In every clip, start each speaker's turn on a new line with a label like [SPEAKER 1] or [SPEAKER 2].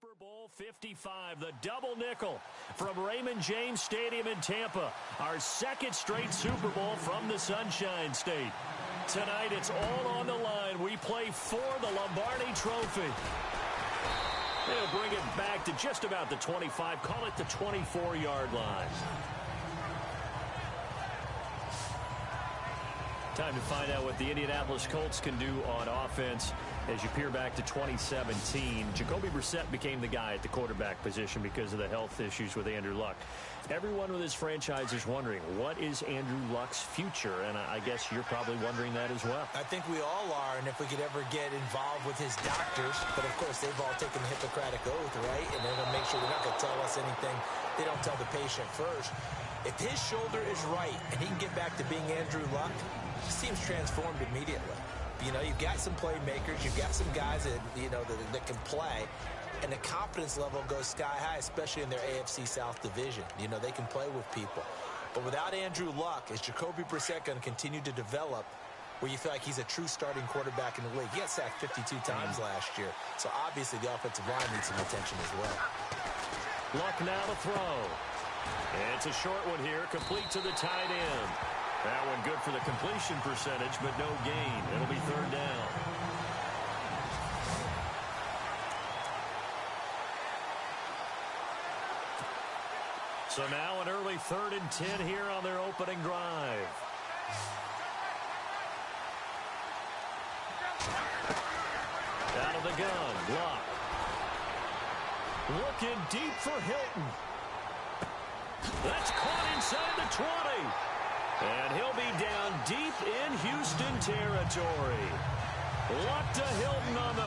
[SPEAKER 1] Super Bowl 55, the double nickel from Raymond James Stadium in Tampa. Our second straight Super Bowl from the Sunshine State. Tonight, it's all on the line. We play for the Lombardi Trophy. They'll bring it back to just about the 25, call it the 24-yard line. Time to find out what the Indianapolis Colts can do on offense as you peer back to 2017. Jacoby Brissett became the guy at the quarterback position because of the health issues with Andrew Luck. Everyone with his franchise is wondering, what is Andrew Luck's future? And I guess you're probably wondering that as well.
[SPEAKER 2] I think we all are, and if we could ever get involved with his doctors, but of course they've all taken the Hippocratic Oath, right? And they're going to make sure they're not going to tell us anything they don't tell the patient first. If his shoulder is right and he can get back to being Andrew Luck, this team's transformed immediately. You know, you've got some playmakers, you've got some guys that, you know, that can play, and the confidence level goes sky high, especially in their AFC South division. You know, they can play with people. But without Andrew Luck, is Jacoby Brissett going to continue to develop where you feel like he's a true starting quarterback in the league? He got sacked 52 times last year, so obviously the offensive line needs some attention as well.
[SPEAKER 1] Luck now to throw. It's a short one here, complete to the tight end. That one good for the completion percentage, but no gain. It'll be third down. So now an early 3rd and 10 here on their opening drive. Out of the gun, Luck. Looking deep for Hilton. That's caught inside the 20. And he'll be down deep in Houston territory. Luck to Hilton on the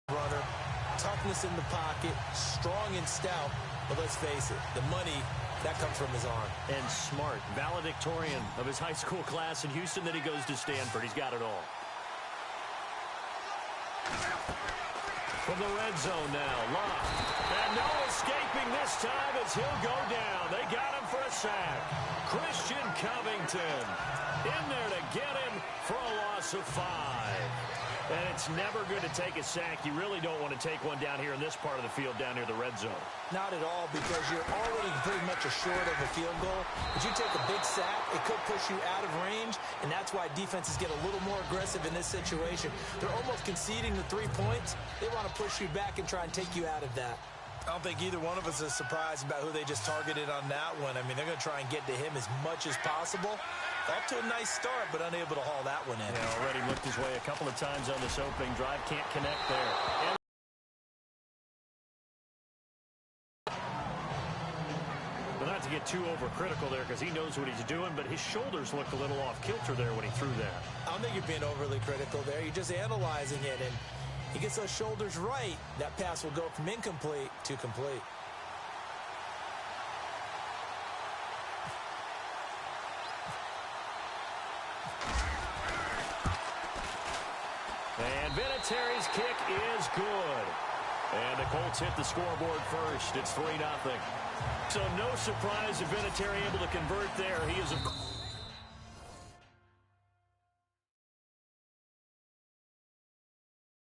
[SPEAKER 2] runner, toughness in the pocket, strong and stout. But let's face it, the money, that comes from his arm.
[SPEAKER 1] And smart, valedictorian of his high school class in Houston, then he goes to Stanford. He's got it all. From the red zone now, Luck. And no escaping this time as he'll go down. They got him for a sack. Christian Covington in there to get him for a loss of 5. And it's never good to take a sack. You really don't want to take one down here in this part of the field, down near the red zone.
[SPEAKER 2] Not at all, because you're already pretty much assured of a field goal. But you take a big sack, it could push you out of range, and that's why defenses get a little more aggressive in this situation. They're almost conceding the 3 points. They want to push you back and try and take you out of that. I don't think either one of us is surprised about who they just targeted on that one. I mean, they're going to try and get to him as much as possible. Off to a nice start, but unable to haul that one in.
[SPEAKER 1] Yeah, already looked his way a couple of times on this opening drive. Can't connect there. Well, not to get too overcritical there because he knows what he's doing, but his shoulders looked a little off kilter there when he threw that.
[SPEAKER 2] I don't think you're being overly critical there. You're just analyzing it, and he gets those shoulders right. That pass will go from incomplete to complete.
[SPEAKER 1] And Vinatieri's kick is good. And the Colts hit the scoreboard first. It's 3-0. So no surprise if Vinatieri able to convert there. He is, of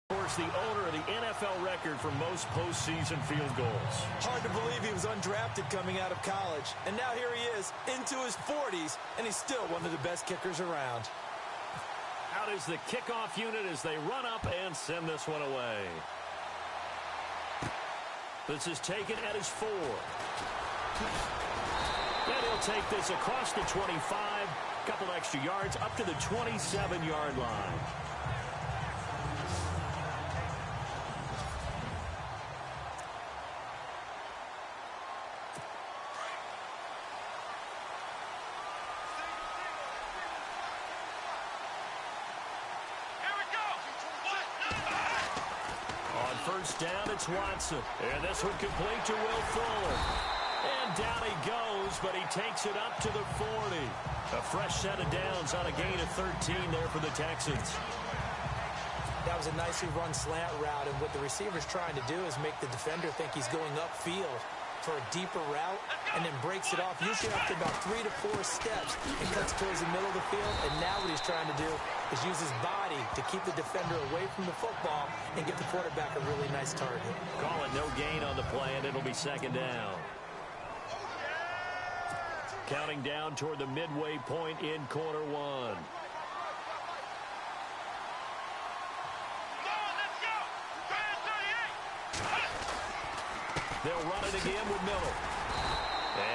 [SPEAKER 1] course, the owner of the NFL record for most postseason field goals.
[SPEAKER 2] Hard to believe he was undrafted coming out of college. And now here he is, into his 40s, and he's still one of the best kickers around.
[SPEAKER 1] Out is the kickoff unit as they run up and send this one away. This is taken at his 4. And he'll take this across the 25, couple extra yards, up to the 27-yard line. First down, it's Watson. And this one complete to Will Fuller. And down he goes, but he takes it up to the 40. A fresh set of downs on a gain of 13 there for the Texans.
[SPEAKER 2] That was a nicely run slant route, and what the receiver's trying to do is make the defender think he's going upfield for a deeper route, and then breaks it off, usually after about 3 to 4 steps, and cuts towards the middle of the field. And now what he's trying to do is use his body to keep the defender away from the football and get the quarterback a really nice target.
[SPEAKER 1] Call it no gain on the play, and it'll be second down. Counting down toward the midway point in quarter one. They'll run it again with Miller.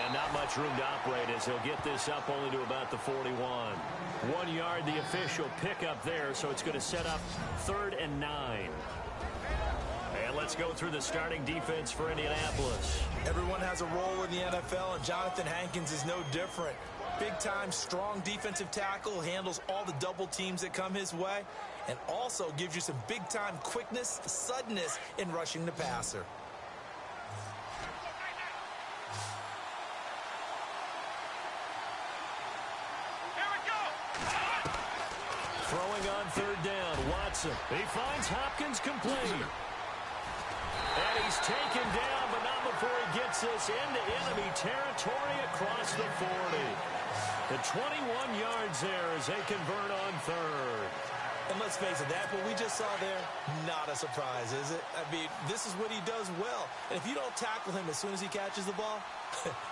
[SPEAKER 1] And not much room to operate as he'll get this up only to about the 41. 1 yard, the official pickup there, so it's going to set up 3rd and 9. And let's go through the starting defense for Indianapolis.
[SPEAKER 2] Everyone has a role in the NFL, and Jonathan Hankins is no different. Big-time, strong defensive tackle, handles all the double teams that come his way, and also gives you some big-time quickness, suddenness in rushing the passer.
[SPEAKER 1] Throwing on 3rd down, Watson. He finds Hopkins complete. And he's taken down, but not before he gets this into enemy territory across the 40. The 21 yards there as they convert on 3rd.
[SPEAKER 2] And let's face it, that what we just saw there, not a surprise, is it? I mean, this is what he does well. And if you don't tackle him as soon as he catches the ball,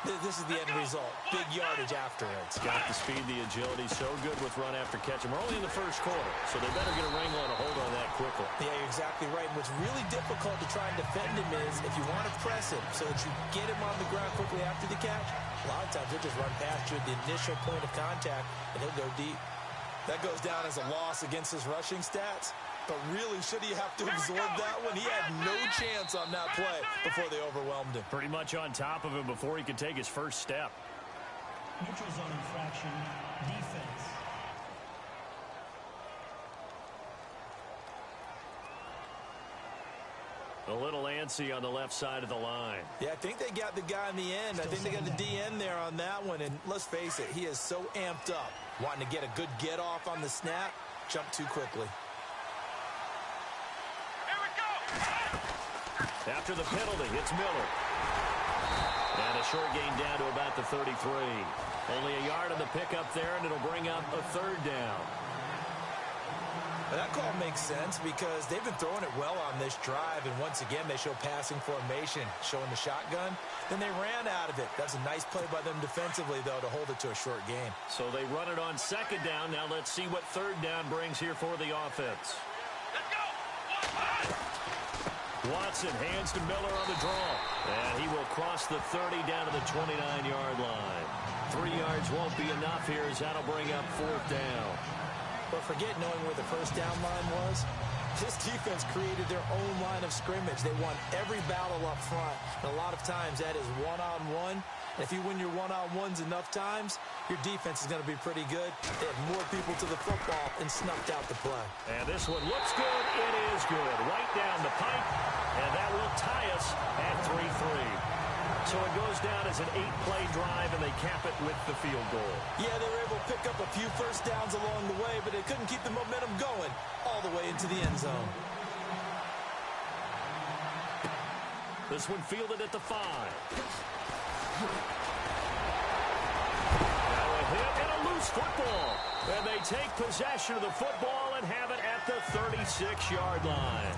[SPEAKER 2] this is the end result. Big yardage afterwards.
[SPEAKER 1] Got the speed, the agility, so good with run after catch. And we're only in the first quarter, so they better get a wrangle and a hold on that quickly.
[SPEAKER 2] Yeah, you're exactly right. And what's really difficult to try and defend him is if you want to press him so that you get him on the ground quickly after the catch, a lot of times he'll just run past you at the initial point of contact, and he'll go deep. That goes down as a loss against his rushing stats. But really, should he have to absorb that one? He had no chance on that play before they overwhelmed him.
[SPEAKER 1] Pretty much on top of him before he could take his first step.
[SPEAKER 3] Neutral zone infraction, defense.
[SPEAKER 1] A little antsy on the left side of the line.
[SPEAKER 2] Yeah, I think they got the guy in the end. I think they got the DN there on that one. And let's face it, he is so amped up, wanting to get a good get off on the snap, jump too quickly.
[SPEAKER 1] After the penalty, it's Miller. And a short gain down to about the 33. Only a yard on the pickup there, and it'll bring up a 3rd down.
[SPEAKER 2] That call makes sense because they've been throwing it well on this drive, and once again they show passing formation, showing the shotgun. Then they ran out of it. That's a nice play by them defensively, though, to hold it to a short gain.
[SPEAKER 1] So they run it on 2nd down. Now let's see what 3rd down brings here for the offense.
[SPEAKER 4] Let's go!
[SPEAKER 1] Watson hands to Miller on the draw. And he will cross the 30 down to the 29-yard line. 3 yards won't be enough here as that'll bring up 4th down.
[SPEAKER 2] But forget knowing where the first down line was. This defense created their own line of scrimmage. They won every battle up front. And a lot of times that is one-on-one. And if you win your one-on-ones enough times, your defense is going to be pretty good. They have more people to the football and snuffed out the play.
[SPEAKER 1] And this one looks good. It is good. Right down the pipe. And that will tie us at 3-3. So it goes down as an 8-play drive, and they cap it with the field goal.
[SPEAKER 2] Yeah, they were able to pick up a few first downs along the way, but they couldn't keep the momentum going all the way into the end zone.
[SPEAKER 1] This one fielded at the 5. Now a hit and a loose football. And they take possession of the football and have it at the 36-yard line.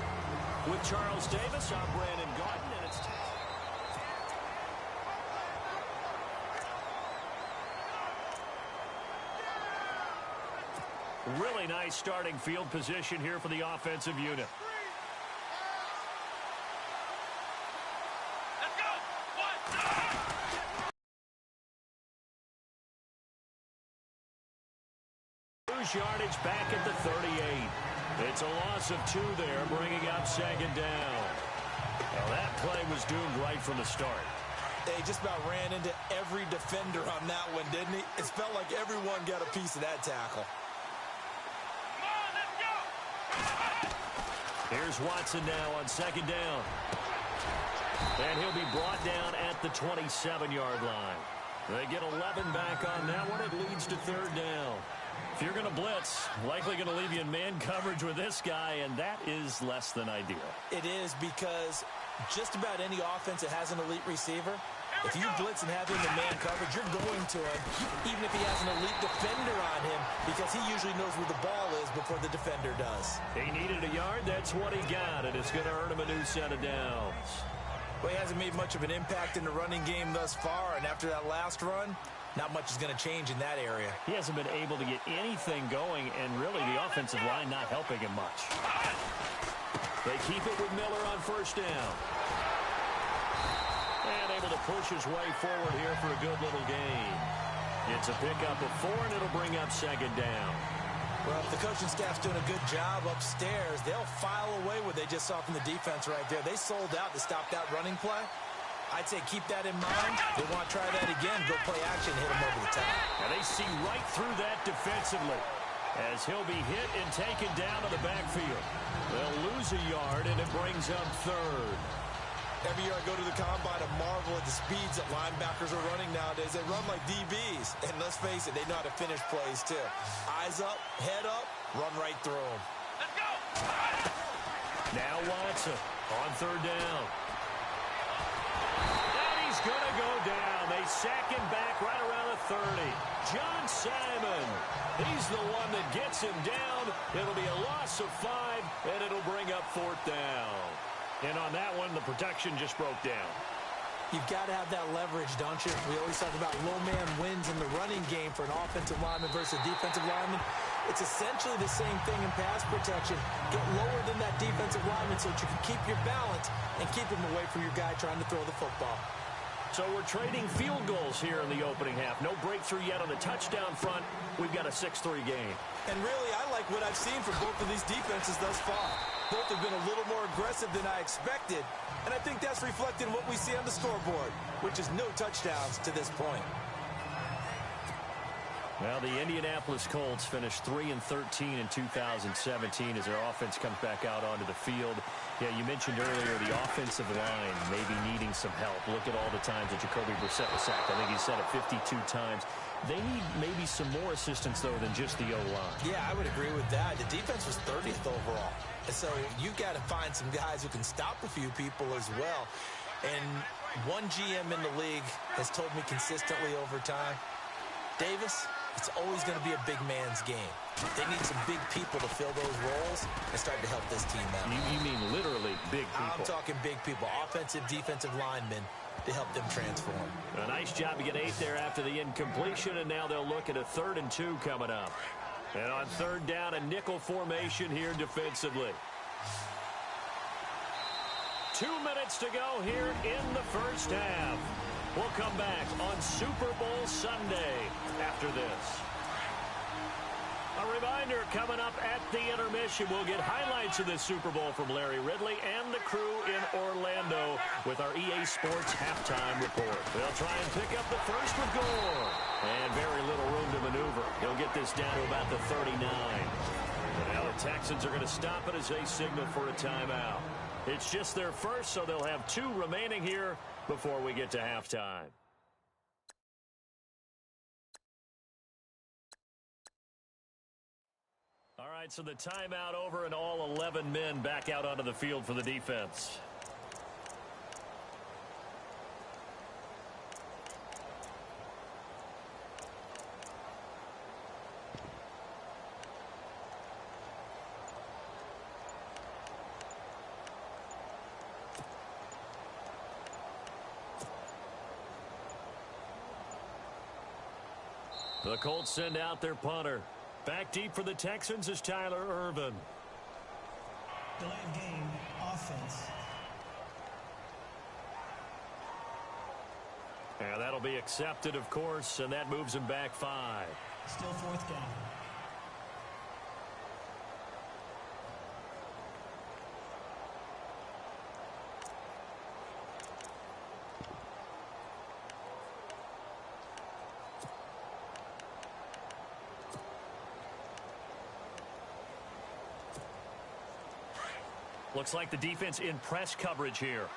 [SPEAKER 1] With Charles Davis, I'm Brandon Garden, and it's really nice starting field position here for the offensive unit.
[SPEAKER 4] Let's go!
[SPEAKER 1] Lose yardage back at the 38. It's a loss of 2 there, bringing up 2nd down. Well, that play was doomed right from the start.
[SPEAKER 2] They just about ran into every defender on that one, didn't he? It felt like everyone got a piece of that tackle.
[SPEAKER 1] Here's Watson now on 2nd down. And he'll be brought down at the 27-yard line. They get 11 back on that one. It leads to 3rd down. If you're going to blitz, likely going to leave you in man coverage with this guy, and that is less than ideal.
[SPEAKER 2] It is, because just about any offense that has an elite receiver, if you blitz and have him in man coverage, you're going to him, even if he has an elite defender on him, because he usually knows where the ball is before the defender does.
[SPEAKER 1] He needed a yard. That's what he got, and it's going to earn him a new set of downs.
[SPEAKER 2] Well, he hasn't made much of an impact in the running game thus far, and after that last run, not much is going to change in that area.
[SPEAKER 1] He hasn't been able to get anything going, and really the offensive line not helping him much. They keep it with Miller on first down. And able to push his way forward here for a good little gain. It's a pickup of 4, and it'll bring up second down.
[SPEAKER 2] Well, if the coaching staff's doing a good job upstairs, they'll file away what they just saw from the defense right there. They sold out to stop that running play. I'd say keep that in mind. They want to try that again, go play action, hit him over the top.
[SPEAKER 1] And they see right through that defensively as he'll be hit and taken down to the backfield. They'll lose a yard, and it brings up third.
[SPEAKER 2] Every year I go to the combine, I marvel at the speeds that linebackers are running nowadays. They run like DBs, and let's face it, they know how to finish plays too. Eyes up, head up, run right through them.
[SPEAKER 3] Let's go!
[SPEAKER 1] Now Watson on third down. And he's going to go down. They sack him back right around the 30. John Simon, he's the one that gets him down. It'll be a loss of 5, and it'll bring up fourth down. And on that one, the protection just broke down.
[SPEAKER 2] You've got to have that leverage, don't you? We always talk about low man wins in the running game for an offensive lineman versus a defensive lineman. It's essentially the same thing in pass protection. Get lower than that defensive lineman so that you can keep your balance and keep him away from your guy trying to throw the football.
[SPEAKER 1] So we're trading field goals here in the opening half. No breakthrough yet on the touchdown front. We've got a 6-3 game.
[SPEAKER 2] And really, I like what I've seen from both of these defenses thus far. Both have been a little more aggressive than I expected, and I think that's reflected in what we see on the scoreboard, which is no touchdowns to this point.
[SPEAKER 1] Well, the Indianapolis Colts finished 3-13 in 2017 as their offense comes back out onto the field. Yeah, you mentioned earlier the offensive line maybe needing some help. Look at all the times that Jacoby Brissett was sacked. I think he said it 52 times. They need maybe some more assistance, though, than just the O-line.
[SPEAKER 2] Yeah, I would agree with that. The defense was 30th overall. And so you've got to find some guys who can stop a few people as well. And one GM in the league has told me consistently over time, Davis, it's always going to be a big man's game. They need some big people to fill those roles and start to help this team out.
[SPEAKER 1] You mean literally big people?
[SPEAKER 2] I'm talking big people, offensive, defensive linemen, to help them transform.
[SPEAKER 1] A nice job to get 8 there after the incompletion, and now they'll look at a 3rd and 2 coming up. And on third down, a nickel formation here defensively. 2 minutes to go here in the first half. We'll come back on Super Bowl Sunday after this. A reminder, coming up at the intermission, we'll get highlights of this Super Bowl from Larry Ridley and the crew in Orlando with our EA Sports halftime report. They'll try and pick up the first with Gore. And very little room to maneuver. He'll get this down to about the 39. And now the Texans are going to stop it as they signal for a timeout. It's just their first, so they'll have 2 remaining here before we get to halftime. All right, so the timeout over and all 11 men back out onto the field for the defense. The Colts send out their punter. Back deep for the Texans is Tyler Ervin.
[SPEAKER 3] Delay of game, offense.
[SPEAKER 1] And that'll be accepted, of course, and that moves him back 5.
[SPEAKER 3] Still 4th down.
[SPEAKER 1] Looks like the defense in press coverage here.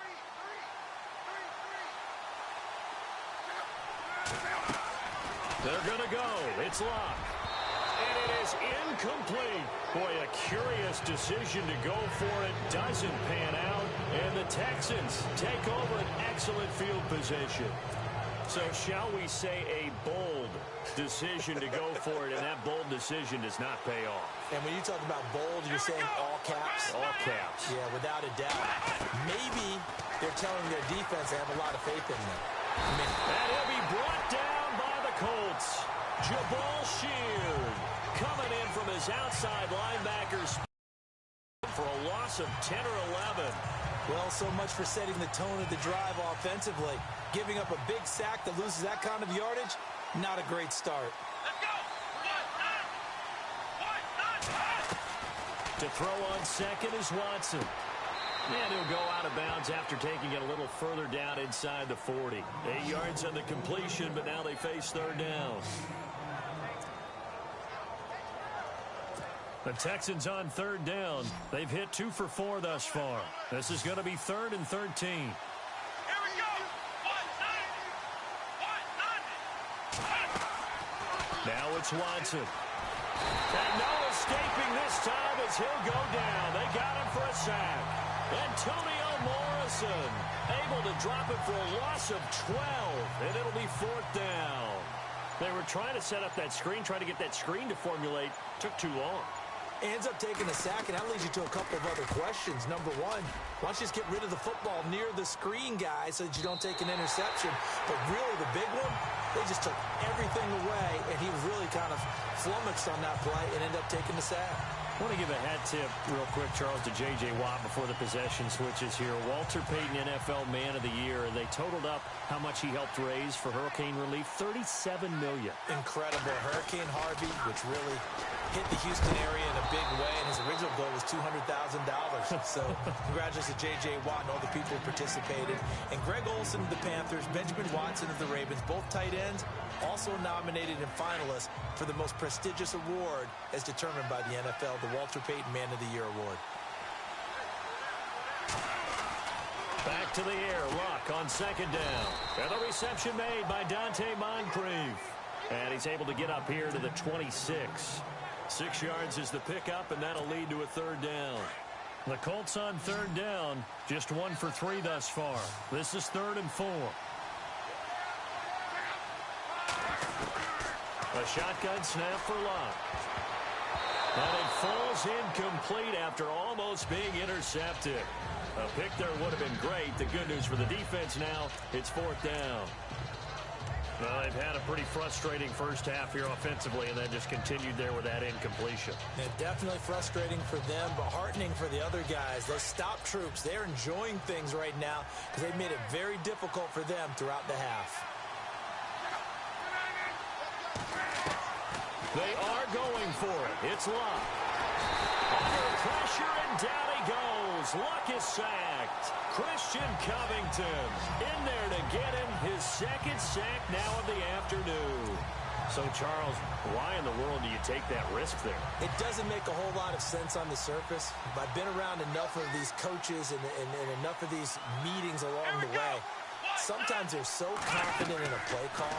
[SPEAKER 1] They're going to go. It's locked. And it is incomplete. Boy, a curious decision to go for it. Doesn't pan out. And the Texans take over an excellent field position. So shall we say a bold decision to go for it, and that bold decision does not pay off.
[SPEAKER 2] And when you talk about bold, you're saying all caps?
[SPEAKER 1] All caps.
[SPEAKER 2] Yeah, without a doubt. Maybe they're telling their defense they have a lot of faith in them.
[SPEAKER 1] And he'll be brought down by the Colts. Jabal Sheard coming in from his outside linebackers for a loss of 10 or 11.
[SPEAKER 2] Well, so much for setting the tone of the drive offensively. Giving up a big sack that loses that kind of yardage, not a great start.
[SPEAKER 3] Let's go.
[SPEAKER 1] To throw on second is Watson. And he'll go out of bounds after taking it a little further down inside the 40. 8 yards on the completion, but now they face third down. The Texans on third down. They've hit 2 for 4 thus far. This is going to be 3rd and 13.
[SPEAKER 3] Here we go.
[SPEAKER 1] Now it's Watson. And no escaping this time as he'll go down. They got him for a sack. Antonio Morrison able to drop it for a loss of 12. And it'll be 4th down. They were trying to set up that screen, trying to get that screen to formulate. Took too long.
[SPEAKER 2] Ends up taking a sack, and that leads you to a couple of other questions. Number one, why don't you just get rid of the football near the screen guy so that you don't take an interception? But really, the big one, they just took everything away, and he was really kind of flummoxed on that play and ended up taking the sack.
[SPEAKER 1] I want to give a hat tip real quick, Charles, to J.J. Watt before the possession switches here. Walter Payton, NFL Man of the Year. They totaled up how much he helped raise for hurricane relief, $37 million.
[SPEAKER 2] Incredible. Hurricane Harvey, which really hit the Houston area in a big way, and his original goal was $200,000. So congratulations to J.J. Watt and all the people who participated. And Greg Olsen of the Panthers, Benjamin Watson of the Ravens, both tight ends, also nominated and finalists for the most prestigious award as determined by the NFL, the Walter Payton Man of the Year Award.
[SPEAKER 1] Back to the air, Luck on second down. And the reception made by Dante Moncrief. And he's able to get up here to the 26. 6 yards is the pickup, and that'll lead to a third down. The Colts on third down, just 1 for 3 thus far. This is 3rd and 4. A shotgun snap for Luck. And it falls incomplete after almost being intercepted. A pick there would have been great. The good news for the defense now, it's 4th down. Well, they've had a pretty frustrating first half here offensively, and then just continued there with that incompletion.
[SPEAKER 2] Yeah, definitely frustrating for them, but heartening for the other guys. Those stop troops, they're enjoying things right now because they've made it very difficult for them throughout the half.
[SPEAKER 1] They are going for it. It's Luck. Under pressure, and down he goes. Luck is sacked. Christian Covington in there to get him his 2nd sack now of the afternoon. So, Charles, why in the world do you take that risk there?
[SPEAKER 2] It doesn't make a whole lot of sense on the surface. I've been around enough of these coaches and enough of these meetings along the way. Sometimes they're so confident in a play call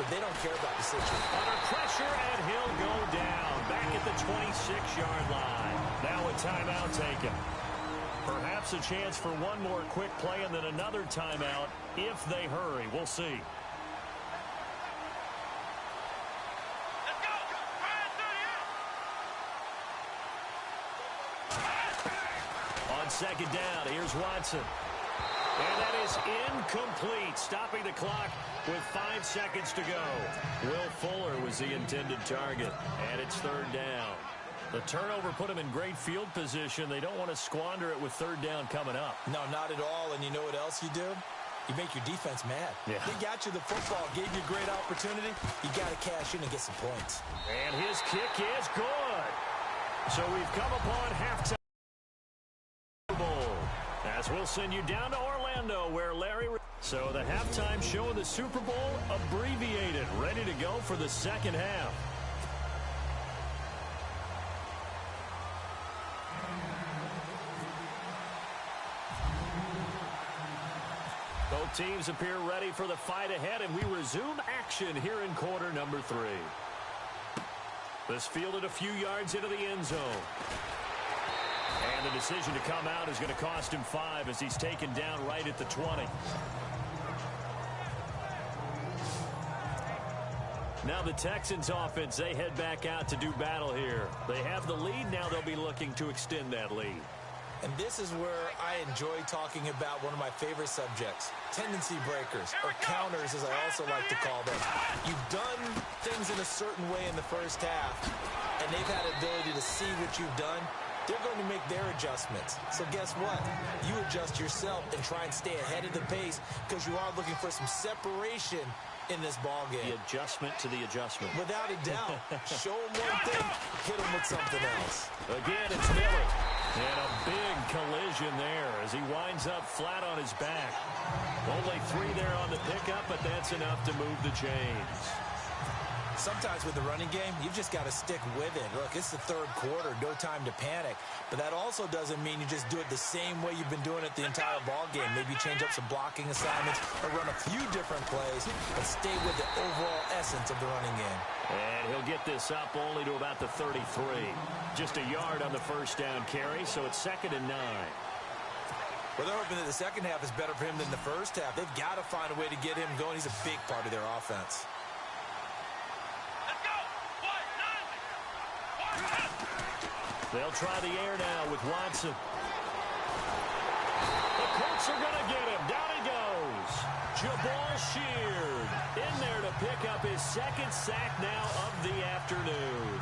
[SPEAKER 2] that they don't care about the situation.
[SPEAKER 1] Under pressure, and he'll go down. Back at the 26-yard line. Now a timeout taken. Perhaps a chance for one more quick play and then another timeout if they hurry. We'll see.
[SPEAKER 3] Let's go.
[SPEAKER 1] On second down, here's Watson. And that is incomplete, stopping the clock with 5 seconds to go. Will Fuller was the intended target, and it's 3rd down. The turnover put them in great field position. They don't want to squander it with 3rd down coming up.
[SPEAKER 2] No, not at all. And you know what else you do? You make your defense mad.
[SPEAKER 1] Yeah.
[SPEAKER 2] They got you the football, gave you a great opportunity. You got to cash in and get some points.
[SPEAKER 1] And his kick is good. So we've come upon halftime. As we'll send you down to Orlando where Larry... So the halftime show of the Super Bowl abbreviated, ready to go for the second half. Both teams appear ready for the fight ahead, and we resume action here in quarter number 3. This fielded a few yards into the end zone. And the decision to come out is going to cost him 5 as he's taken down right at the 20. Now the Texans offense, they head back out to do battle here. They have the lead. Now they'll be looking to extend that lead.
[SPEAKER 2] And this is where I enjoy talking about one of my favorite subjects, tendency breakers, or counters as I also like to call them. You've done things in a certain way in the first half, and they've had the ability to see what you've done. They're going to make their adjustments. So guess what? You adjust yourself and try and stay ahead of the pace because you are looking for some separation in this ball game.
[SPEAKER 1] The adjustment to the adjustment.
[SPEAKER 2] Without a doubt. Show them one thing, hit them with something else.
[SPEAKER 1] Again, it's Miller. And a big collision there as he winds up flat on his back. Only 3 there on the pickup, but that's enough to move the chains.
[SPEAKER 2] Sometimes with the running game, you've just got to stick with it. Look, it's the third quarter, no time to panic. But that also doesn't mean you just do it the same way you've been doing it the entire ball game. Maybe change up some blocking assignments or run a few different plays and stay with the overall essence of the running game.
[SPEAKER 1] And he'll get this up only to about the 33. Just a yard on the first down carry, so it's 2nd and 9.
[SPEAKER 2] Well, they're hoping that the second half is better for him than the first half. They've got to find a way to get him going. He's a big part of their offense.
[SPEAKER 1] They'll try the air now with Watson. The Colts are going to get him. Down he goes. Jabal Sheard in there to pick up his 2nd sack now of the afternoon.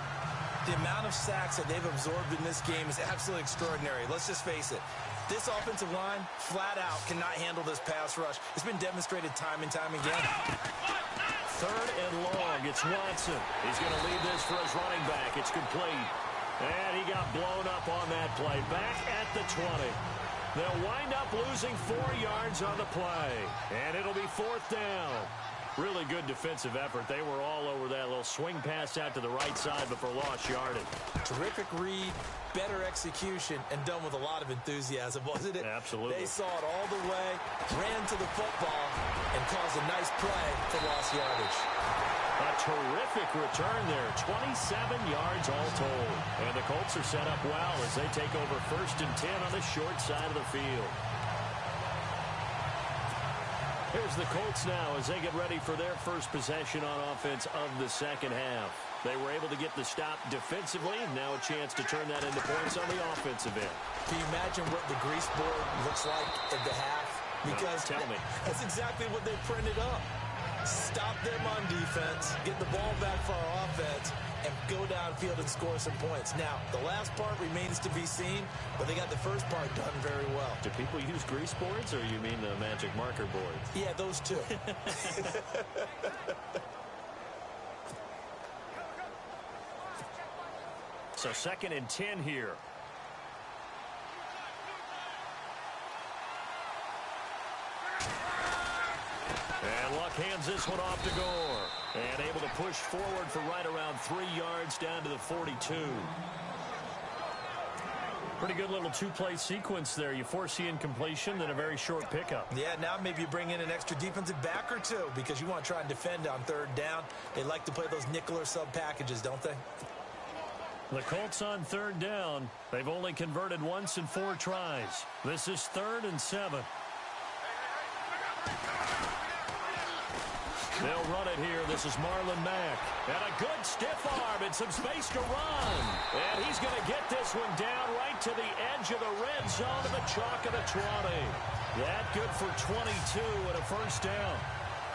[SPEAKER 2] The amount of sacks that they've absorbed in this game is absolutely extraordinary. Let's just face it. This offensive line, flat out, cannot handle this pass rush. It's been demonstrated time and time again.
[SPEAKER 1] 3rd and long. It's Watson. He's going to lead this for his running back. It's complete. And he got blown up on that play. Back at the 20. They'll wind up losing 4 yards on the play. And it'll be 4th down. Really good defensive effort. They were all over that little swing pass out to the right side before lost yardage.
[SPEAKER 2] Terrific read, better execution, and done with a lot of enthusiasm, wasn't it?
[SPEAKER 1] Absolutely.
[SPEAKER 2] They saw it all the way, ran to the football, and caused a nice play for lost yardage.
[SPEAKER 1] A terrific return there. 27 yards all told. And the Colts are set up well as they take over 1st and 10 on the short side of the field. Here's the Colts now as they get ready for their first possession on offense of the second half. They were able to get the stop defensively, and now a chance to turn that into points on the offensive end.
[SPEAKER 2] Can you imagine what the grease board looks like at the half? Because
[SPEAKER 1] tell me.
[SPEAKER 2] That's exactly what they printed up. Stop them on defense, get the ball back for our offense, and go downfield and score some points. Now, the last part remains to be seen, but they got the first part done very well.
[SPEAKER 1] Do people use grease boards, or you mean the magic marker boards?
[SPEAKER 2] Yeah, those two.
[SPEAKER 1] So 2nd and 10 here. And Luck hands this one off to Gore. And able to push forward for right around 3 yards down to the 42. Pretty good little 2-play sequence there. You force the incompletion, then a very short pickup.
[SPEAKER 2] Yeah, now maybe you bring in an extra defensive back or 2 because you want to try and defend on 3rd down. They like to play those nickel or sub packages, don't they?
[SPEAKER 1] The Colts on 3rd down. They've only converted once in 4 tries. This is 3rd and 7. They'll run it here. This is Marlon Mack. And a good stiff arm and some space to run. And he's going to get this one down right to the edge of the red zone of the chalk of the 20. That good for 22 and a first down.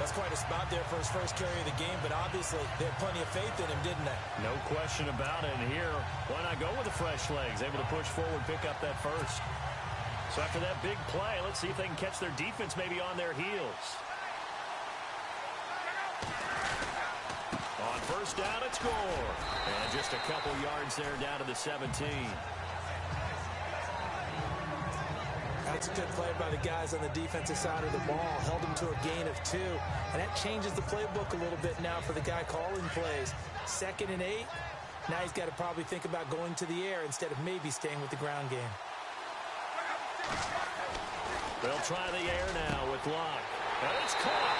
[SPEAKER 2] That's quite a spot there for his first carry of the game, but obviously they had plenty of faith in him, didn't they?
[SPEAKER 1] No question about it. And here, why not go with the fresh legs? Able to push forward, pick up that first. So after that big play, let's see if they can catch their defense maybe on their heels. On first down, it's Gore. And just a couple yards there down to the 17.
[SPEAKER 2] That's a good play by the guys on the defensive side of the ball. Held him to a gain of 2. And that changes the playbook a little bit now for the guy calling plays. 2nd and 8. Now he's got to probably think about going to the air instead of maybe staying with the ground game.
[SPEAKER 1] They'll try the air now with Locke. And it's caught.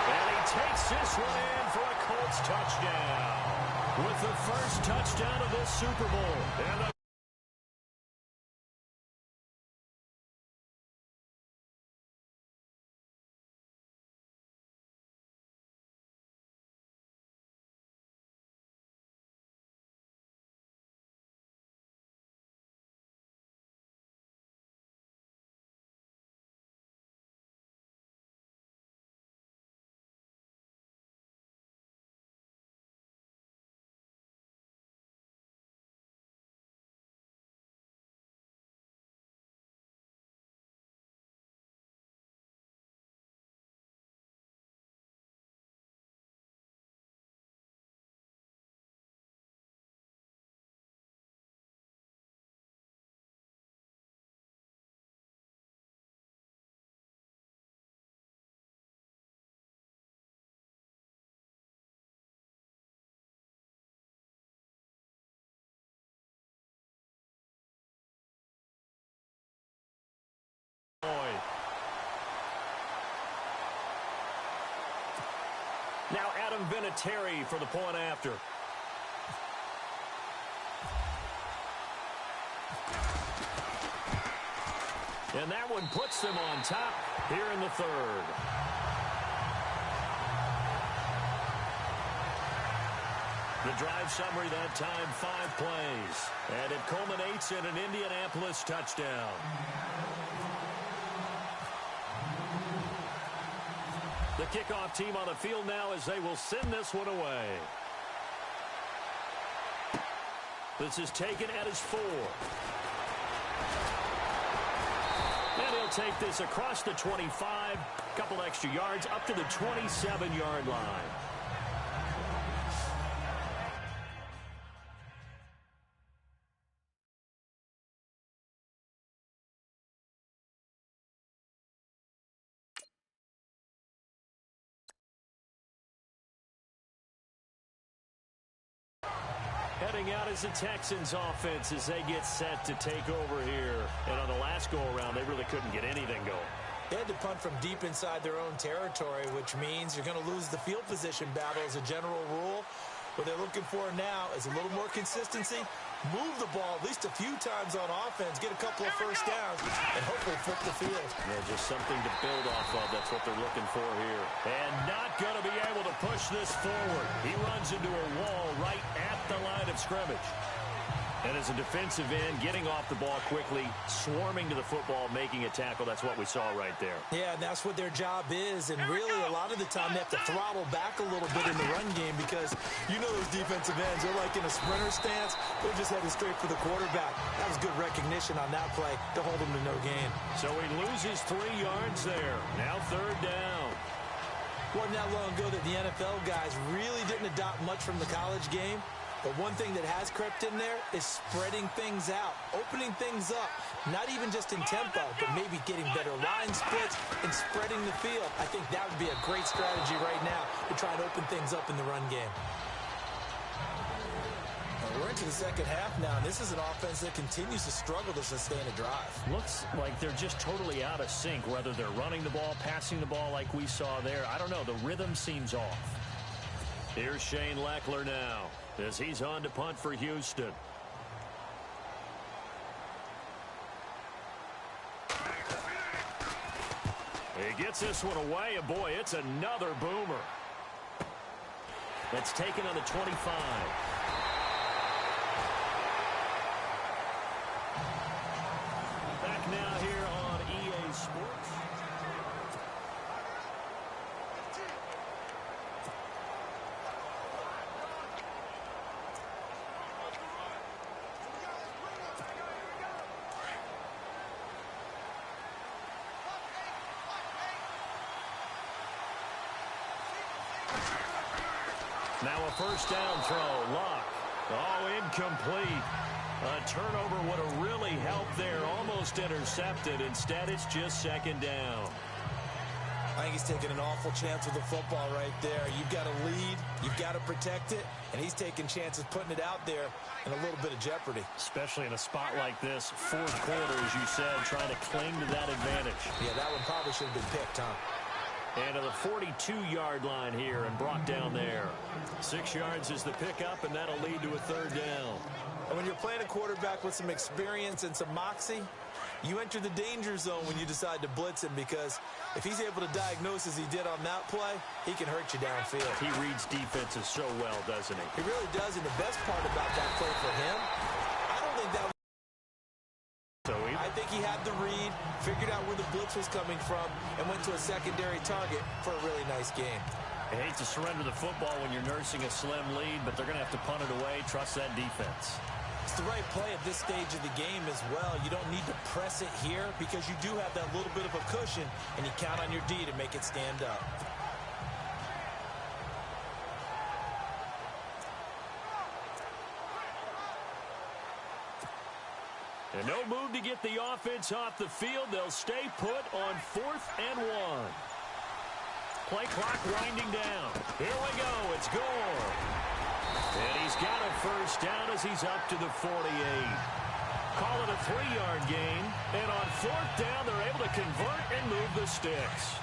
[SPEAKER 1] And he takes this one in for a Colts touchdown. with the first touchdown of this Super Bowl. And a now Adam Vinatieri for the point after. And that one puts them on top here in the third. The drive summary that time, 5 plays. And it culminates in an Indianapolis touchdown. The kickoff team on the field now as they will send this one away. This is taken at his 4. And he'll take this across the 25, couple extra yards up to the 27-yard line. Heading out is the Texans offense as they get set to take over here. And on the last go-around, they really couldn't get anything going.
[SPEAKER 2] They had to punt from deep inside their own territory, which means you're going to lose the field position battle as a general rule. What they're looking for now is a little more consistency, move the ball at least a few times on offense, get a couple of first downs, and hopefully flip the field.
[SPEAKER 1] Yeah, just something to build off of. That's what they're looking for here. And not going to be able to push this forward. He runs into a wall right at the line of scrimmage. And as a defensive end, getting off the ball quickly, swarming to the football, making a tackle, that's what we saw right there.
[SPEAKER 2] Yeah, and that's what their job is. And really, a lot of the time, they have to throttle back a little bit in the run game because you know those defensive ends, they're like in a sprinter stance. They're just headed straight for the quarterback. That was good recognition on that play to hold him to no gain.
[SPEAKER 1] So he loses 3 yards there. Now 3rd down.
[SPEAKER 2] Wasn't that long ago that the NFL guys really didn't adopt much from the college game. But one thing that has crept in there is spreading things out, opening things up, not even just in tempo, but maybe getting better line splits and spreading the field. I think that would be a great strategy right now to try and open things up in the run game. We're into the second half now, and this is an offense that continues to struggle to sustain a drive.
[SPEAKER 1] Looks like they're just totally out of sync, whether they're running the ball, passing the ball like we saw there. I don't know. The rhythm seems off. Here's Shane Leckler now as he's on to punt for Houston. He gets this one away, and boy, it's another boomer. That's taken on the 25. Back now here on EA Sports. Now a first down throw. Lock. Oh, incomplete. A turnover would have really helped there. Almost intercepted. Instead, it's just 2nd down.
[SPEAKER 2] I think he's taking an awful chance with the football right there. You've got to lead. You've got to protect it. And he's taking chances putting it out there in a little bit of jeopardy.
[SPEAKER 1] Especially in a spot like this. 4th quarter, as you said, trying to cling to that advantage.
[SPEAKER 2] Yeah, that one probably should have been picked, huh?
[SPEAKER 1] And to the 42-yard line here and brought down there. 6 yards is the pickup, and that'll lead to a third down.
[SPEAKER 2] And when you're playing a quarterback with some experience and some moxie, you enter the danger zone when you decide to blitz him, because if he's able to diagnose as he did on that play, he can hurt you downfield.
[SPEAKER 1] He reads defenses so well, doesn't he?
[SPEAKER 2] He really does, and the best part about that play for him, I don't think that was... I think he had the read, figured out where the blitz was coming from, and went to a secondary target for a really nice game.
[SPEAKER 1] I hate to surrender the football when you're nursing a slim lead, but they're going to have to punt it away. Trust that defense.
[SPEAKER 2] It's the right play at this stage of the game as well. You don't need to press it here because you do have that little bit of a cushion, and you count on your D to make it stand up.
[SPEAKER 1] And no move to get the offense off the field. They'll stay put on 4th and 1. Play clock winding down. Here we go. It's Gore. And he's got a first down as he's up to the 48. Call it a 3-yard gain. And on 4th down, they're able to convert and move the sticks.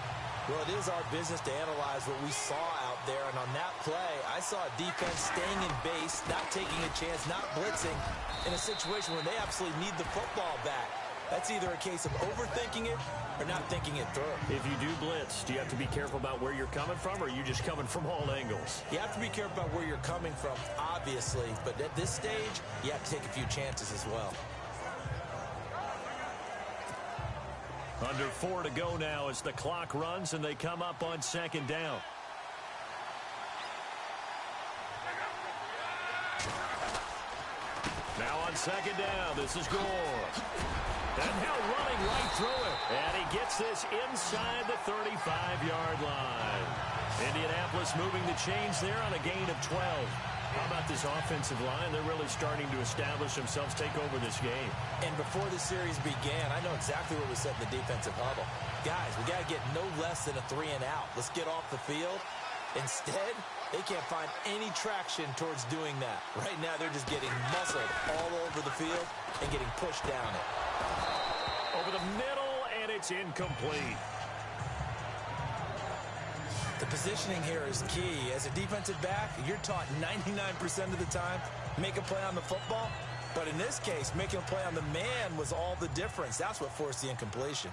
[SPEAKER 2] Well, it is our business to analyze what we saw out there. And on that play, I saw a defense staying in base, not taking a chance, not blitzing in a situation where they absolutely need the football back. That's either a case of overthinking it or not thinking it through.
[SPEAKER 1] If you do blitz, do you have to be careful about where you're coming from, or are you just coming from all angles?
[SPEAKER 2] You have to be careful about where you're coming from, obviously. But at this stage, you have to take a few chances as well.
[SPEAKER 1] Under 4 to go now as the clock runs and they come up on 2nd down. Now on 2nd down, this is Gore. And now running right through it. And he gets this inside the 35-yard line. Indianapolis moving the chains there on a gain of 12. How about this offensive line? They're really starting to establish themselves, take over this game.
[SPEAKER 2] And before the series began, I know exactly what was said in the defensive huddle. Guys, we got to get no less than a 3 and out. Let's get off the field. Instead, they can't find any traction towards doing that. Right now, they're just getting muscled all over the field and getting pushed down it.
[SPEAKER 1] Over the middle, and it's incomplete.
[SPEAKER 2] The positioning here is key. As a defensive back, you're taught 99% of the time, make a play on the football. But in this case, making a play on the man was all the difference. That's what forced the incompletion.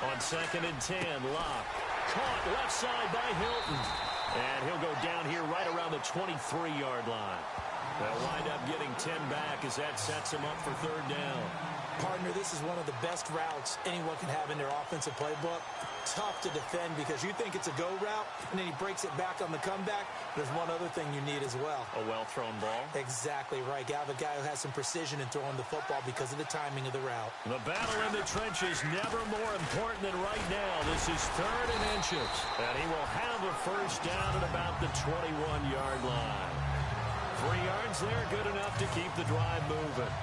[SPEAKER 1] On 2nd and 10, Locke. Caught left side by Hilton. And he'll go down here right around the 23-yard line. They'll wind up getting 10 back as that sets him up for 3rd down.
[SPEAKER 2] Partner, this is one of the best routes anyone can have in their offensive playbook. Tough to defend because you think it's a go route, and then he breaks it back on the comeback. There's one other thing you need as well.
[SPEAKER 1] A well-thrown ball.
[SPEAKER 2] Exactly right. You have a guy who has some precision in throwing the football because of the timing of the route.
[SPEAKER 1] The battle in the trenches never more important than right now. This is 3rd and inches. And he will have a first down at about the 21-yard line. 3 yards there, good enough to keep the drive moving.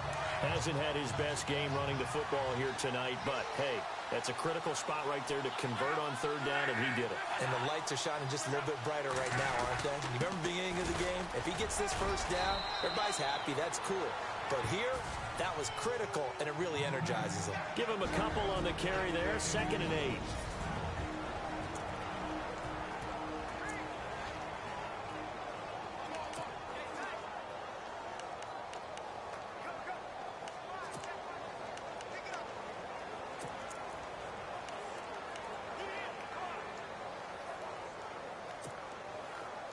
[SPEAKER 1] Hasn't had his best game running the football here tonight, but, hey, that's a critical spot right there to convert on 3rd down, and he did it.
[SPEAKER 2] And the lights are shining just a little bit brighter right now, aren't they? You remember the beginning of the game? If he gets this first down, everybody's happy. That's cool. But here, that was critical, and it really energizes him.
[SPEAKER 1] Give him a couple on the carry there, 2nd and 8.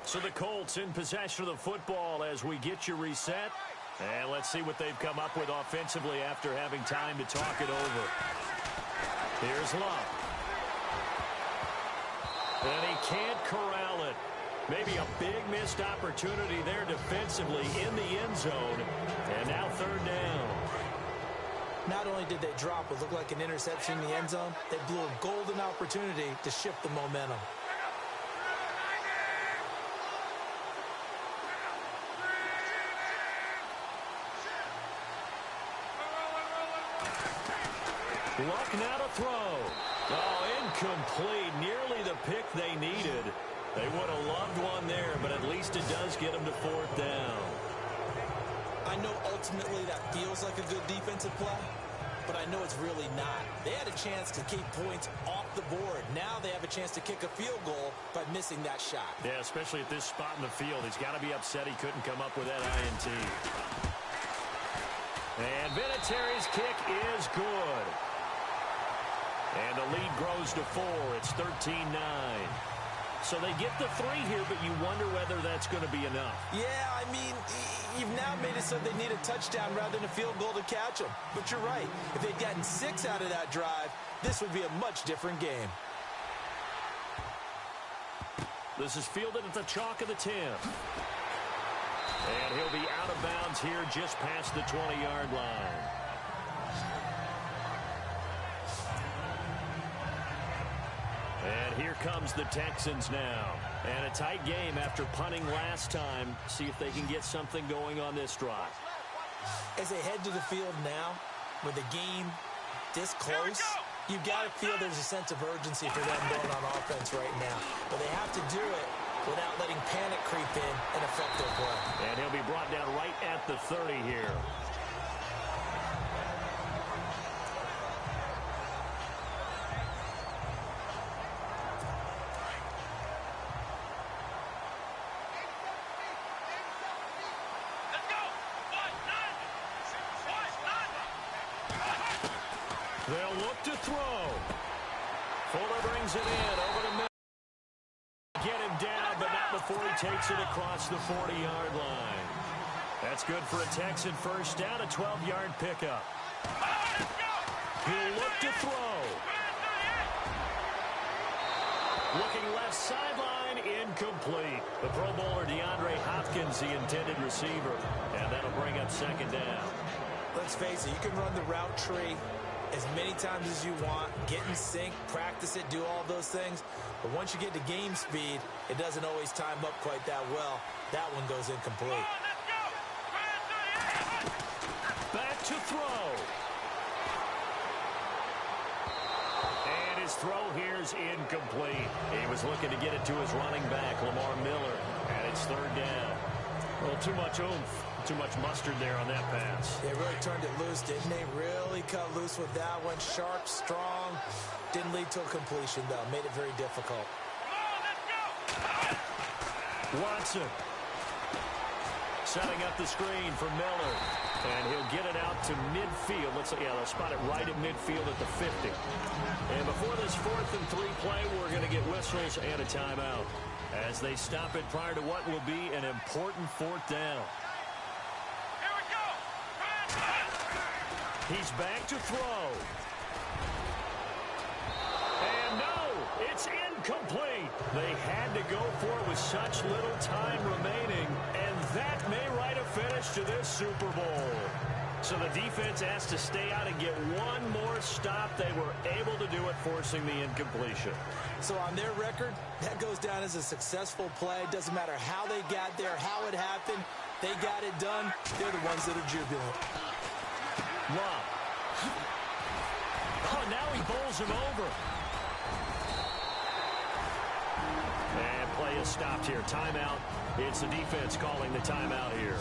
[SPEAKER 1] So the Colts in possession of the football as we get you reset. And let's see what they've come up with offensively after having time to talk it over. Here's Love. And he can't corral it. Maybe a big missed opportunity there defensively in the end zone. And now 3rd down.
[SPEAKER 2] Not only did they drop what looked like an interception in the end zone, they blew a golden opportunity to shift the momentum.
[SPEAKER 1] Luck now to throw. Oh, incomplete. Nearly the pick they needed. They would have loved one there, but at least it does get them to 4th down.
[SPEAKER 2] I know ultimately that feels like a good defensive play, but I know it's really not. They had a chance to keep points off the board. Now they have a chance to kick a field goal by missing that shot.
[SPEAKER 1] Yeah, especially at this spot in the field. He's got to be upset he couldn't come up with that INT. And Vinatieri's kick is good. And the lead grows to 4. It's 13-9. So they get the 3 here, but you wonder whether that's going to be enough.
[SPEAKER 2] Yeah, I mean, you've now made it so they need a touchdown rather than a field goal to catch them. But you're right. If they'd gotten 6 out of that drive, this would be a much different game.
[SPEAKER 1] This is fielded at the chalk of the 10. And he'll be out of bounds here just past the 20-yard line. And here comes the Texans now. And a tight game after punting last time. See if they can get something going on this drive.
[SPEAKER 2] As they head to the field now, with the game this close, you've got to feel there's a sense of urgency for them going on offense right now. But they have to do it without letting panic creep in and affect their play.
[SPEAKER 1] And he'll be brought down right at the 30 here. They'll look to throw. Fuller brings it in over the middle. Get him down, but not before he takes it across the 40-yard line. That's good for a Texan first down, a 12-yard pickup. He'll look to throw. Looking left sideline, incomplete. The Pro Bowler DeAndre Hopkins, the intended receiver, and that'll bring up second down.
[SPEAKER 2] Let's face it, you can run the route tree as many times as you want, get in sync, practice it, do all those things. But once you get to game speed, it doesn't always time up quite that well. That one goes incomplete.
[SPEAKER 1] Back to throw. And his throw here's incomplete. He was looking to get it to his running back, Lamar Miller. And it's third down. Well, too much oomph. Too much mustard there on that pass.
[SPEAKER 2] They really turned it loose, didn't they? Really cut loose with that one. Sharp, strong. Didn't lead to a completion, though. Made it very difficult.
[SPEAKER 1] Watson. Setting up the screen for Miller. And he'll get it out to midfield. They'll spot it right at midfield at the 50. And before this 4th and 3 play, we're going to get whistles and a timeout as they stop it prior to what will be an important 4th down. He's back to throw. And no, it's incomplete. They had to go for it with such little time remaining, and that may write a finish to this Super Bowl. So the defense has to stay out and get one more stop. They were able to do it, forcing the incompletion.
[SPEAKER 2] So on their record, that goes down as a successful play. Doesn't matter how they got there, how it happened. They got it done. They're the ones that are jubilant.
[SPEAKER 1] Love. Oh, now he bowls him over. And play is stopped here. Timeout. It's the defense calling the timeout here.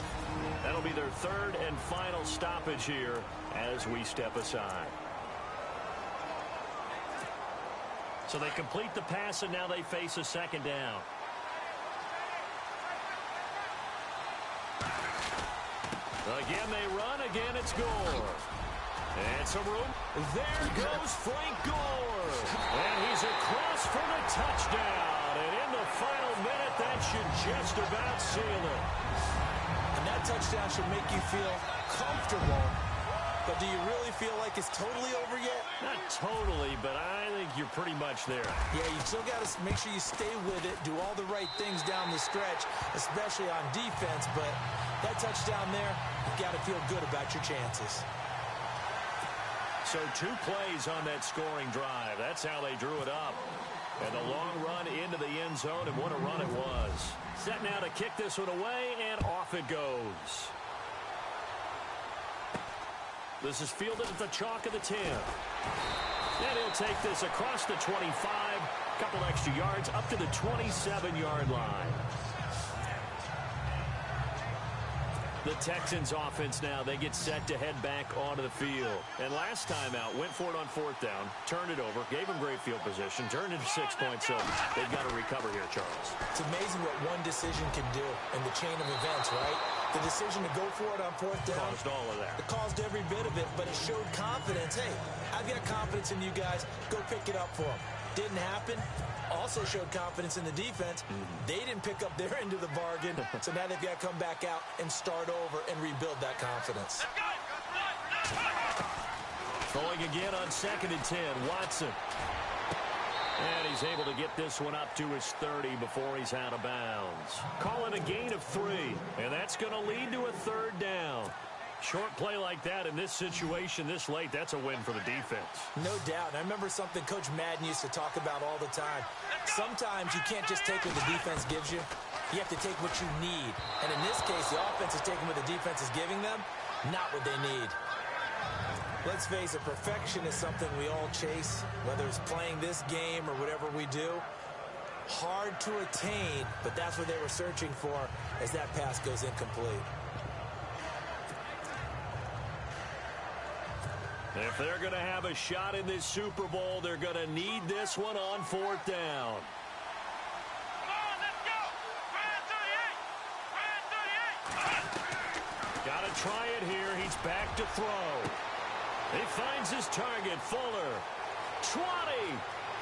[SPEAKER 1] That'll be their 3rd and final stoppage here as we step aside. So they complete the pass, and now they face a second down. Again, they run. Again, it's Gore. And some room. There goes Frank Gore. And he's across for the touchdown. And in the final minute, that should just about seal it.
[SPEAKER 2] And that touchdown should make you feel comfortable. But do you really feel like it's totally over yet?
[SPEAKER 1] Not totally, but I think you're pretty much there.
[SPEAKER 2] Yeah, you still got to make sure you stay with it, do all the right things down the stretch, especially on defense. But that touchdown there, you've got to feel good about your chances.
[SPEAKER 1] So 2 plays on that scoring drive. That's how they drew it up. And the long run into the end zone, and what a run it was. Set now to kick this one away, and off it goes. This is fielded at the chalk of the 10. And he'll take this across the 25, a couple extra yards, up to the 27-yard line. The Texans offense now, they get set to head back onto the field. And last time out, went for it on fourth down, turned it over, gave them great field position, turned into 6 points, so they've got to recover here, Charles.
[SPEAKER 2] It's amazing what one decision can do in the chain of events, right? The decision to go for it on fourth down.
[SPEAKER 1] Caused all of that.
[SPEAKER 2] It caused every bit of it, but it showed confidence. Hey, I've got confidence in you guys. Go pick it up for them. Didn't happen. Also showed confidence in the defense. They didn't pick up their end of the bargain, so now they've got to come back out and start over and rebuild that confidence.
[SPEAKER 1] Throwing again on 2nd and 10, Watson. And he's able to get this one up to his 30 before he's out of bounds. Call it a gain of 3, and that's going to lead to a 3rd down. Short play like that in this situation this late, that's a win for the defense.
[SPEAKER 2] No doubt. And I remember something Coach Madden used to talk about all the time. Sometimes you can't just take what the defense gives you. You have to take what you need. And in this case, the offense is taking what the defense is giving them, not what they need. Let's face it, perfection is something we all chase, whether it's playing this game or whatever we do. Hard to attain, but that's what they were searching for as that pass goes incomplete.
[SPEAKER 1] If they're going to have a shot in this Super Bowl, they're going to need this one on 4th down.
[SPEAKER 3] Come on, let's go. Ryan 38.
[SPEAKER 1] Got to try it here. He's back to throw. He finds his target, Fuller. 20,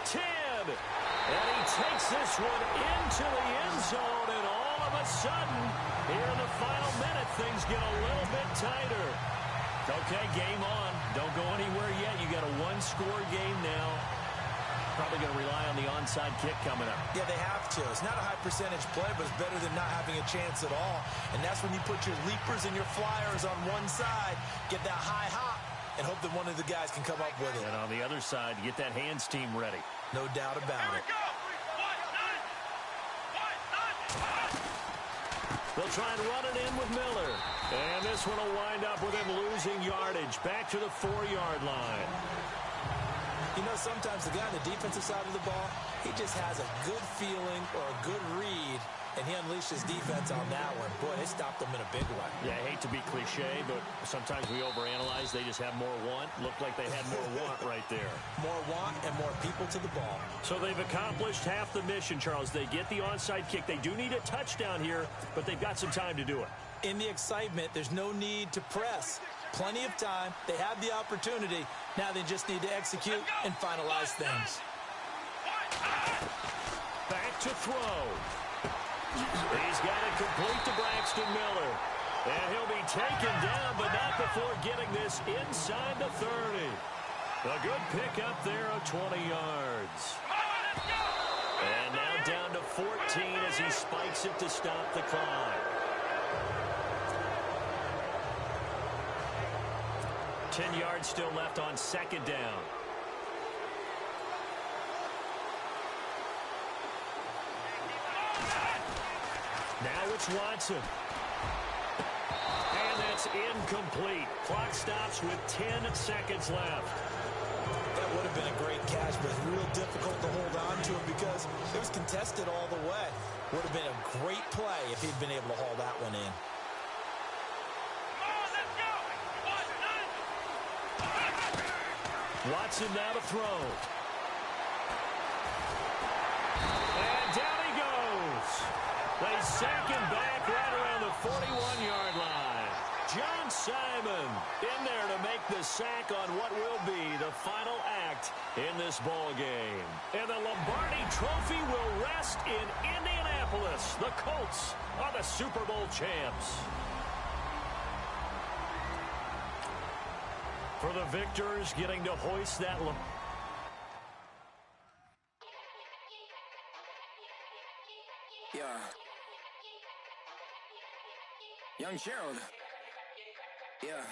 [SPEAKER 1] 10. And he takes this one into the end zone, and all of a sudden, here in the final minute, things get a little bit tighter. Okay, game on. Don't go anywhere yet. You got a one-score game now. Probably going to rely on the onside kick coming up.
[SPEAKER 2] Yeah, they have to. It's not a high percentage play, but it's better than not having a chance at all. And that's when you put your leapers and your flyers on one side, get that high hop, and hope that one of the guys can come up with it.
[SPEAKER 1] And on the other side, get that hands team ready.
[SPEAKER 2] No doubt about
[SPEAKER 3] Here we
[SPEAKER 2] it.
[SPEAKER 3] go.
[SPEAKER 1] They'll try and run it in with Miller. And this one will wind up with him losing yardage back to the 4-yard line.
[SPEAKER 2] You know, sometimes the guy on the defensive side of the ball, he just has a good feeling or a good read, and he unleashed his defense on that one. Boy, they stopped them in a big one.
[SPEAKER 1] Yeah, I hate to be cliche, but sometimes we overanalyze. They just have more want. Looked like they had more want right there.
[SPEAKER 2] More want and more people to the ball.
[SPEAKER 1] So they've accomplished half the mission, Charles. They get the onside kick. They do need a touchdown here, but they've got some time to do it.
[SPEAKER 2] In the excitement, there's no need to press. Plenty of time. They have the opportunity. Now they just need to execute and finalize things.
[SPEAKER 1] Back to throw. He's got it complete to Braxton Miller. And he'll be taken down, but not before getting this inside the 30. A good pickup there of 20 yards. And now down to 14 as he spikes it to stop the clock. 10 yards still left on 2nd down. Now it's Watson. And that's incomplete. Clock stops with 10 seconds left.
[SPEAKER 2] That would have been a great catch, but it's real difficult to hold on to him because it was contested all the way. Would have been a great play if he'd been able to haul that one in.
[SPEAKER 1] Watson now to throw. And down he goes. They sack him back right around the 41-yard line. John Simon in there to make the sack on what will be the final act in this ball game. And the Lombardi Trophy will rest in Indianapolis. The Colts are the Super Bowl champs. For the victors, getting to hoist that.
[SPEAKER 4] Yeah. Young Gerald. Yeah.